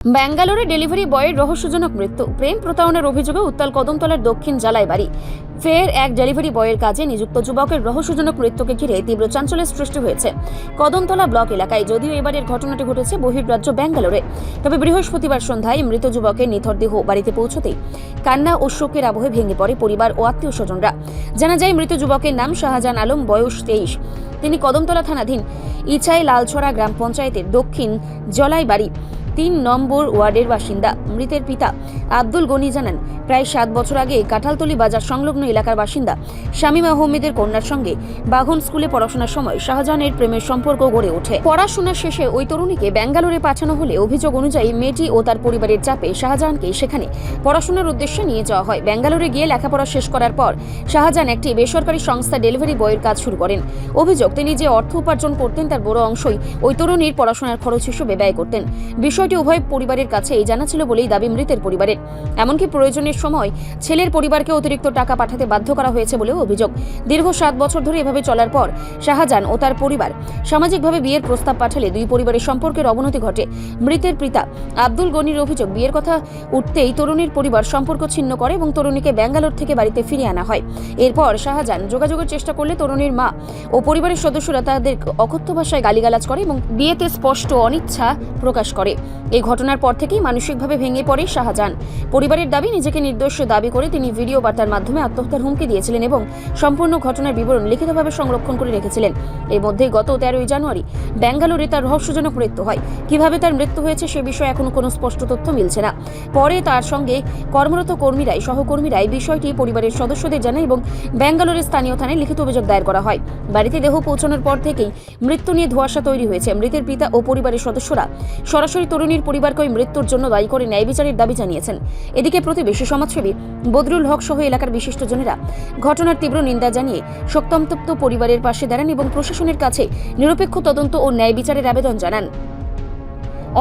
ব্যাঙ্গালোরে ডেলিভারি বয়ের রহস্যজনক মৃত্যু। প্রেম প্রতারণার অভিযোগে উত্তাল কদমতলার দক্ষিণ জালাই বাড়ি। ফের এক ডেলিভারি বয়ের কাজে নিযুক্ত যুবকের রহস্যজনক মৃত্যুকে ঘিরে তীব্র চাঞ্চল্যের সৃষ্টি হয়েছে কদমতলা ব্লক এলাকায়। যদিও এবারের ঘটনাটি ঘটেছে বহির্রাজ্য ব্যাঙ্গালোরে, তবে বৃহস্পতিবার সন্ধ্যায় মৃত যুবকের নিথর দেহ বাড়িতে পৌঁছতেই কান্না ও শোকের আবহে ভেঙে পড়ে পরিবার ও আত্মীয় স্বজনরা। জানা যায়, মৃত যুবকের নাম শাহজাহান আলম, বয়স 23। তিনি কদমতলা থানাধীন ইচাই লালছড়া গ্রাম পঞ্চায়েতের দক্ষিণ জলাই বাড়ি ৩ নম্বর ওয়ার্ডের বাসিন্দা। মৃতের পিতা আব্দুল গনি জানান, প্রায় 7 বছর আগে কাঁঠালতলি বাজার সংলগ্ন এলাকার বাসিন্দা শামীম আহমেদের কন্যার সঙ্গে বাঘন স্কুলে পড়াশোনার সময় শাহজাহানের প্রেমের সম্পর্ক গড়ে ওঠে। পড়াশোনার শেষে ওই তরুণীকে ব্যাঙ্গালোরে পাঠানো হলে অভিযোগ অনুযায়ী মেয়েটি ও তার পরিবারের চাপে শাহজাহানকে সেখানে পড়াশোনার উদ্দেশ্যে নিয়ে যাওয়া হয়। ব্যাঙ্গালোরে গিয়ে লেখাপড়া শেষ করার পর শাহজাহান একটি বেসরকারি সংস্থা ডেলিভারি বয়ের কাজ শুরু করেন। অভিযোগ, তিনি যে অর্থ উপার্জন করতেন তার বড় অংশই ওই তরুণীর পড়াশোনার খরচ হিসেবে ব্যয় করতেন। বিষয়টি উভয় পরিবারের কাছেই জানা ছিল বলেই দাবি মৃতের পরিবারের। এমনকি প্রয়োজনের সময় ছেলের পরিবারকে অতিরিক্ত টাকা পাঠাতে বাধ্য করা হয়েছে বলেও অভিযোগ। দীর্ঘ 7 বছর ধরে এভাবে চলার পর শাহজাহান ও তার পরিবার সামাজিকভাবে বিয়ের প্রস্তাব পাঠালে দুই পরিবারের সম্পর্কের অবনতি ঘটে। মৃতের পিতা আব্দুল গনির অভিযোগ, বিয়ের কথা উঠতেই তরুণীর পরিবার সম্পর্ক ছিন্ন করে এবং তরুণীকে ব্যাঙ্গালোর থেকে বাড়িতে ফিরিয়ে আনা হয়। এরপর শাহজাহান যোগাযোগের চেষ্টা করলে তরুণীর মা ও পরিবারের সদস্যরা তাদের অকথ্য ভাষায় গালিগালাজ করে এবং বিয়েতে স্পষ্ট অনিচ্ছা প্রকাশ করে। এই ঘটনার পর থেকেই মানসিকভাবে ভেঙে পড়ে শাহজাহান। পরিবারের দাবি, নিজেকে নির্দোষ দাবি করে তিনি ভিডিও বার্তার মাধ্যমে আত্মহত্যার হুমকি দিয়েছিলেন এবং সম্পূর্ণ ঘটনার বিবরণ লিখিতভাবে সংরক্ষণ করে রেখেছিলেন। এর মধ্যে গত 13 জানুয়ারি ব্যাঙ্গালোরে তার রহস্যজনক মৃত্যু হয়। কিভাবে তার মৃত্যু হয়েছে সে বিষয়ে এখনো কোনো স্পষ্ট তথ্য মিলছে না। পরে তার সঙ্গে কর্মরত সহকর্মীরাই বিষয়টি পরিবারের সদস্যদের জানায় এবং ব্যাঙ্গালোরের স্থানীয় থানায় লিখিত অভিযোগ দায়ের করা হয়। বাড়িতে দেহ পৌঁছানোর পর থেকেই মৃত্যু নিয়ে ধোঁয়াশা তৈরি হয়েছে। মৃতের পিতা ও পরিবারের সদস্যরা সরাসরি তরুণীর পরিবারকে ওই মৃত্যুর জন্য দায়ী করে ন্যায় বিচারের দাবি জানিয়েছেন। এদিকে প্রতিবেশী সমাজসেবী বদরুল হক সহ এলাকার বিশিষ্টজনেরা ঘটনার তীব্র নিন্দা জানিয়ে শোকসন্তপ্ত পরিবারের পাশে দাঁড়ান এবং প্রশাসনের কাছে নিরপেক্ষ তদন্ত ও ন্যায় বিচারের আবেদন জানান।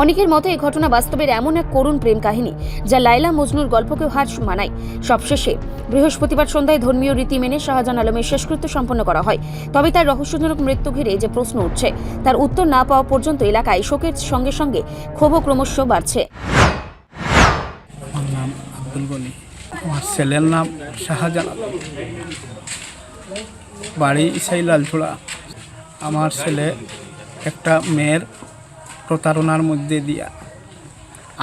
অনেকের মতে এই ঘটনা বাস্তবের এমন এক করুণ প্রেম কাহিনী যা লায়লা মজনুর গল্পকেও হার মানায়। সবশেষে বৃহস্পতিবার সন্ধ্যায় ধর্মীয় রীতি মেনে শাহজাহান আলমের শেষকৃত্য সম্পন্ন করা হয়। তবে তার রহস্যজনক মৃত্যু ঘিরে যে প্রশ্ন উঠছে তার উত্তর না পাওয়া পর্যন্ত এলাকায় শোকের সঙ্গে সঙ্গে ক্ষোভও ক্রমশ বাড়ছে। আমার নাম আব্দুল গনি, আমার ছেলের নাম শাহজাহান আলম, বাড়ি ইসাই লালছড়া। আমার ছেলে একটা মেয়ের প্রতারণার মধ্যে দিয়া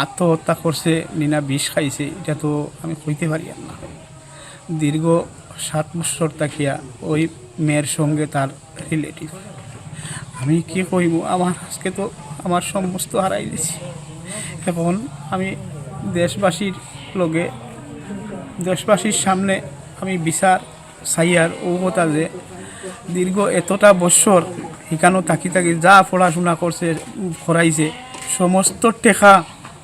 আত্মহত্যা করছে, নিনা বিষ খাইছে, এটা তো আমি কইতে পারি না। দীর্ঘ 7 বছর তাকিয়া ওই মেয়ের সঙ্গে তার রিলেটিভ। আমি কি কইব, আমার আজকে তো আমার সমস্ত হারাই দিছি। এখন আমি দেশবাসীর সামনে আমি বিচার চাইয়ার ও কথা যে দীর্ঘ এতটা বছর এখানেও থাকি যা পড়াশোনা করাইছে সমস্ত টেকা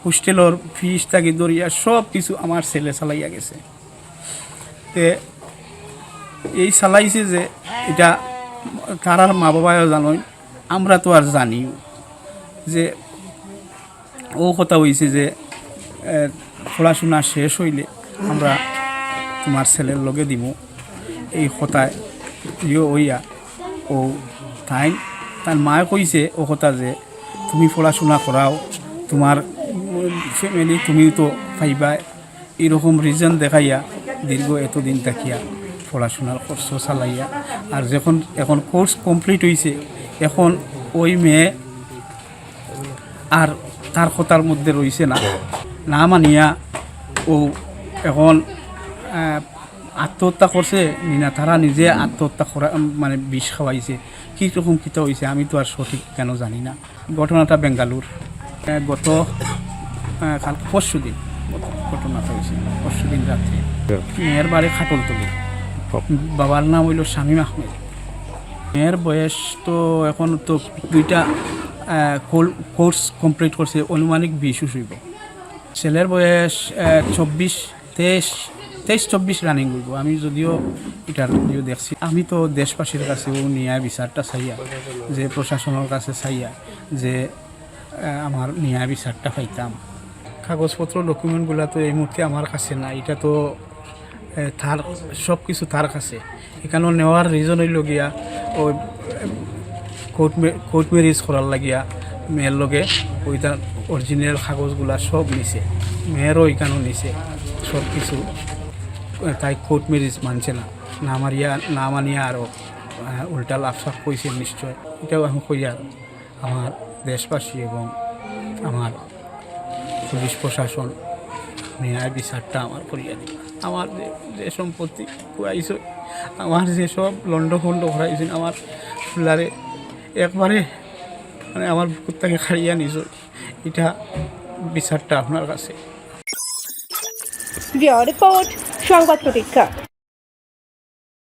হোস্টেলের ফিস থাকি দরিয়া সব কিছু আমার ছেলে চালাইয়া গেছে। তে এই চালাইছে যে এটা তারার মা বাবাও জানোই, আমরা তো আর জানিও যে ও কথা হয়েছে যে পড়াশোনা শেষ হইলে আমরা তোমার ছেলের লগে দিব। এই কথায় হইয়া ও তার মায়ে কইছে ও কথা যে তুমি পড়াশোনা করাও, তোমার ফ্যামিলি তুমি তো পাইবা, এরকম রিজন দেখাইয়া দীর্ঘ এতদিন থাকিয়া পড়াশোনার কোর্স চালাইয়া আর এখন কোর্স কমপ্লিট হয়েছে, এখন ওই মেয়ে আর তার কথার মধ্যে রয়েছে না মানিয়া ও এখন আত্মহত্যা করছে না তারা নিজে আত্মহত্যা করা মানে বিষ খাওয়াইছে। কীরকম কীটা হয়েছে আমি তো আর সঠিক কেন জানি না। ঘটনাটা বেঙ্গালুর, গত পরশুদিন ঘটনাটা হয়েছে, পরশুদিন রাত্রে। মেয়ের বাড়ি খাটলতলি, বাবার নাম হইল শামীম আহমেদ। মেয়ের বয়স তো এখন তো 2টা কোর্স কমপ্লিট করছে, অনুমানিক 20 হইব। ছেলের বয়স 23-24 রানিং হইব। আমি যদিও এটার দেখছি, আমি তো দেশবাসীর কাছেও ন্যায় বিচারটা চাইয়া, যে প্রশাসনের কাছে চাইয়া যে আমার ন্যায় বিচারটা পাইতাম। কাগজপত্র ডকুমেন্টগুলো তো এই মুহূর্তে আমার কাছে না, এটা তো তার সব কিছু তার কাছে। এখানেও নেওয়ার রিজন হইল গিয়া ওই কোর্ট ম্যারেজ করার লাগিয়া মেয়ের লগে ওইটা অরিজিনাল কাগজগুলা সব নিছে, মেয়েরও ওইখানেও নিছে সব কিছু। তাই কোর্ট ম্যারেজ মানছে না, না মানিয়া আরও উল্টা লাফসাফ কইছে নিশ্চয়। এটাও আমি কই আর আমার দেশবাসী এবং আমার পুলিশ প্রশাসন ন্যায় বিচারটা আমার করিয়া দিবা। আমার যে সম্পত্তি খুয়াইছ, আমার যেসব লন্ডভন্ড হরাইছেন, আমার ফুলারে একবারে মানে আমার বুকুর থেকে খাড়িয়া নিছ, এটা বিচারটা আপনার কাছে। রিপোর্ট সংবাদ প্রতীক্ষা।